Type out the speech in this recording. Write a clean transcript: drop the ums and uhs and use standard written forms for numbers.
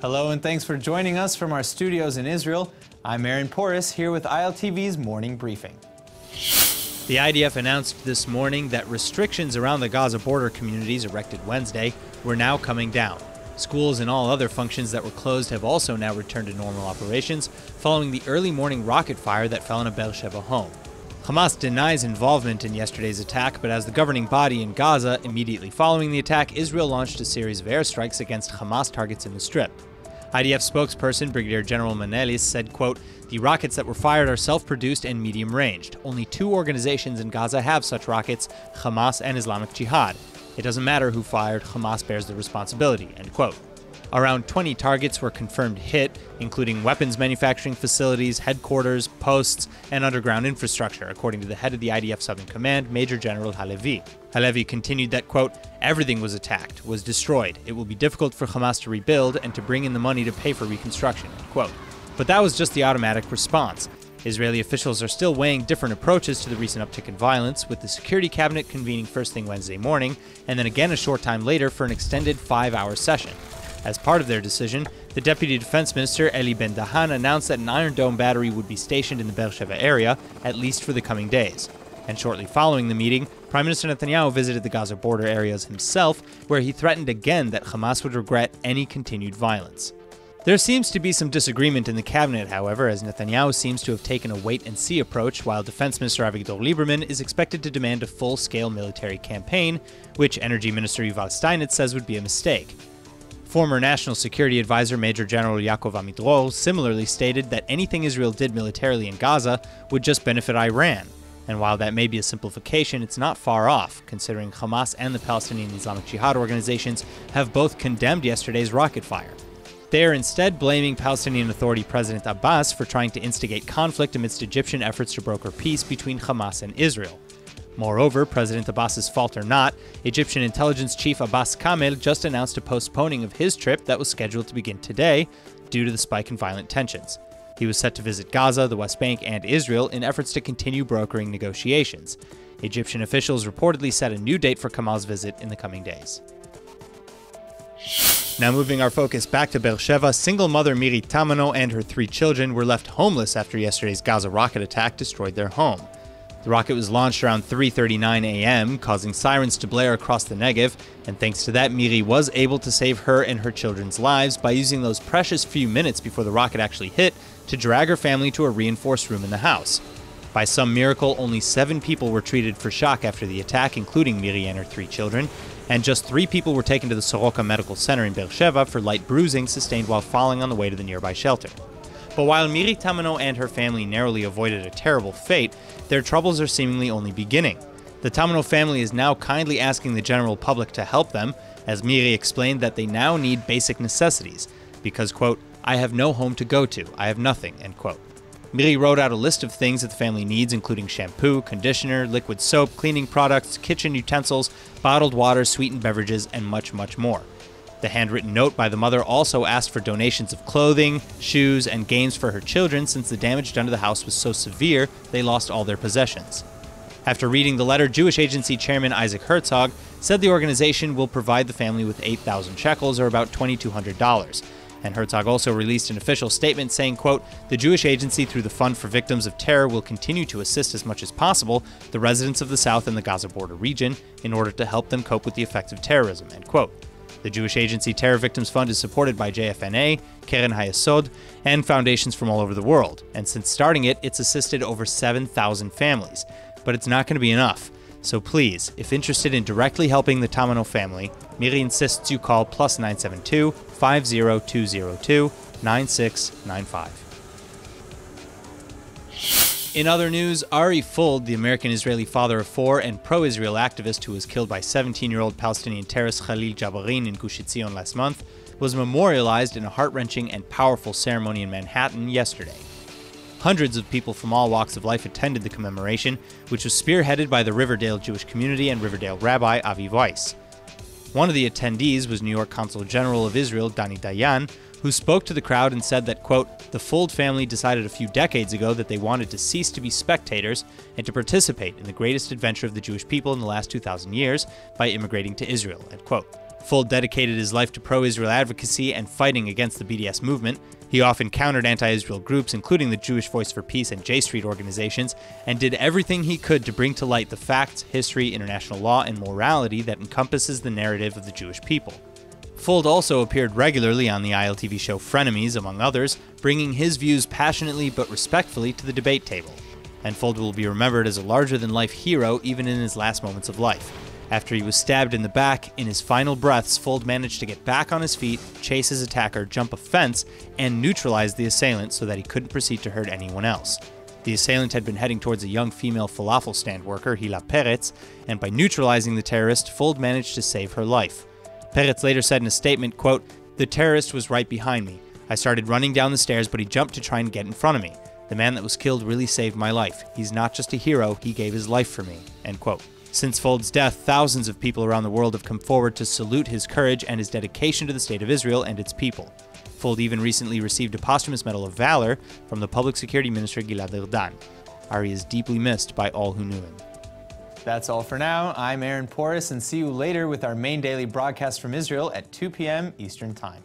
Hello and thanks for joining us from our studios in Israel. I'm Aaron Porras here with ILTV's morning briefing. The IDF announced this morning that restrictions around the Gaza border communities erected Wednesday were now coming down. Schools and all other functions that were closed have also now returned to normal operations following the early morning rocket fire that fell on a Beersheba home. Hamas denies involvement in yesterday's attack, but as the governing body in Gaza, immediately following the attack, Israel launched a series of airstrikes against Hamas targets in the Strip. IDF spokesperson Brigadier General Manelis said, quote, "The rockets that were fired are self-produced and medium-ranged. Only two organizations in Gaza have such rockets, Hamas and Islamic Jihad. It doesn't matter who fired, Hamas bears the responsibility," end quote. Around 20 targets were confirmed hit, including weapons manufacturing facilities, headquarters, posts, and underground infrastructure, according to the head of the IDF Southern Command, Major General Halevi. Halevi continued that, quote, "Everything was attacked, was destroyed. It will be difficult for Hamas to rebuild and to bring in the money to pay for reconstruction," end quote. But that was just the automatic response. Israeli officials are still weighing different approaches to the recent uptick in violence, with the Security Cabinet convening first thing Wednesday morning, and then again a short time later for an extended 5-hour session. As part of their decision, the Deputy Defense Minister Eli Ben-Dahan announced that an Iron Dome battery would be stationed in the Beersheba area, at least for the coming days. And shortly following the meeting, Prime Minister Netanyahu visited the Gaza border areas himself, where he threatened again that Hamas would regret any continued violence. There seems to be some disagreement in the cabinet, however, as Netanyahu seems to have taken a wait-and-see approach, while Defense Minister Avigdor Lieberman is expected to demand a full-scale military campaign, which Energy Minister Yuval Steinitz says would be a mistake. Former National Security Advisor Major General Yaakov Amidror similarly stated that anything Israel did militarily in Gaza would just benefit Iran. And while that may be a simplification, it's not far off, considering Hamas and the Palestinian Islamic Jihad organizations have both condemned yesterday's rocket fire. They are instead blaming Palestinian Authority President Abbas for trying to instigate conflict amidst Egyptian efforts to broker peace between Hamas and Israel. Moreover, President Abbas's fault or not, Egyptian intelligence chief Abbas Kamel just announced a postponing of his trip that was scheduled to begin today due to the spike in violent tensions. He was set to visit Gaza, the West Bank, and Israel in efforts to continue brokering negotiations. Egyptian officials reportedly set a new date for Kamal's visit in the coming days. Now moving our focus back to Beersheba, single mother Miri Tamano and her 3 children were left homeless after yesterday's Gaza rocket attack destroyed their home. The rocket was launched around 3:39 a.m., causing sirens to blare across the Negev, and thanks to that, Miri was able to save her and her children's lives by using those precious few minutes before the rocket actually hit to drag her family to a reinforced room in the house. By some miracle, only 7 people were treated for shock after the attack, including Miri and her 3 children, and just 3 people were taken to the Soroka Medical Center in Beersheba for light bruising sustained while falling on the way to the nearby shelter. But while Miri Tamano and her family narrowly avoided a terrible fate, their troubles are seemingly only beginning. The Tamano family is now kindly asking the general public to help them, as Miri explained that they now need basic necessities, because, quote, "I have no home to go to, I have nothing," end quote. Miri wrote out a list of things that the family needs, including shampoo, conditioner, liquid soap, cleaning products, kitchen utensils, bottled water, sweetened beverages, and much, much more. The handwritten note by the mother also asked for donations of clothing, shoes, and games for her children since the damage done to the house was so severe they lost all their possessions. After reading the letter, Jewish Agency Chairman Isaac Herzog said the organization will provide the family with 8,000 shekels, or about $2,200. And Herzog also released an official statement saying, quote, "The Jewish Agency, through the Fund for Victims of Terror, will continue to assist as much as possible the residents of the South and the Gaza border region in order to help them cope with the effects of terrorism," end quote. The Jewish Agency Terror Victims Fund is supported by JFNA, Keren HaYesod, and foundations from all over the world, and since starting it, it's assisted over 7,000 families. But it's not going to be enough. So please, if interested in directly helping the Tamano family, Miri insists you call +972 50202 9695. In other news, Ari Folds, the American-Israeli father of 4 and pro-Israel activist who was killed by 17-year-old Palestinian terrorist Khalil Jabarin in Gush Etzion last month, was memorialized in a heart-wrenching and powerful ceremony in Manhattan yesterday. Hundreds of people from all walks of life attended the commemoration, which was spearheaded by the Riverdale Jewish community and Riverdale rabbi Avi Weiss. One of the attendees was New York Consul General of Israel Dani Dayan, who spoke to the crowd and said that, quote, "The FULD family decided a few decades ago that they wanted to cease to be spectators and to participate in the greatest adventure of the Jewish people in the last 2,000 years by immigrating to Israel," end quote. FULD dedicated his life to pro-Israel advocacy and fighting against the BDS movement. He often countered anti-Israel groups, including the Jewish Voice for Peace and J Street organizations, and did everything he could to bring to light the facts, history, international law, and morality that encompasses the narrative of the Jewish people. FULD also appeared regularly on the ILTV show Frenemies, among others, bringing his views passionately but respectfully to the debate table. And FULD will be remembered as a larger-than-life hero even in his last moments of life. After he was stabbed in the back, in his final breaths, FULD managed to get back on his feet, chase his attacker, jump a fence, and neutralize the assailant so that he couldn't proceed to hurt anyone else. The assailant had been heading towards a young female falafel stand worker, Hila Peretz, and by neutralizing the terrorist, FULD managed to save her life. Peretz later said in a statement, quote, "The terrorist was right behind me. I started running down the stairs, but he jumped to try and get in front of me. The man that was killed really saved my life. He's not just a hero, he gave his life for me." End quote. Since FULD's death, thousands of people around the world have come forward to salute his courage and his dedication to the State of Israel and its people. FULD even recently received a posthumous Medal of Valor from the Public Security Minister Gilad Erdan. Ari is deeply missed by all who knew him. That's all for now. I'm Aaron Porras, and see you later with our main daily broadcast from Israel at 2 p.m. Eastern Time.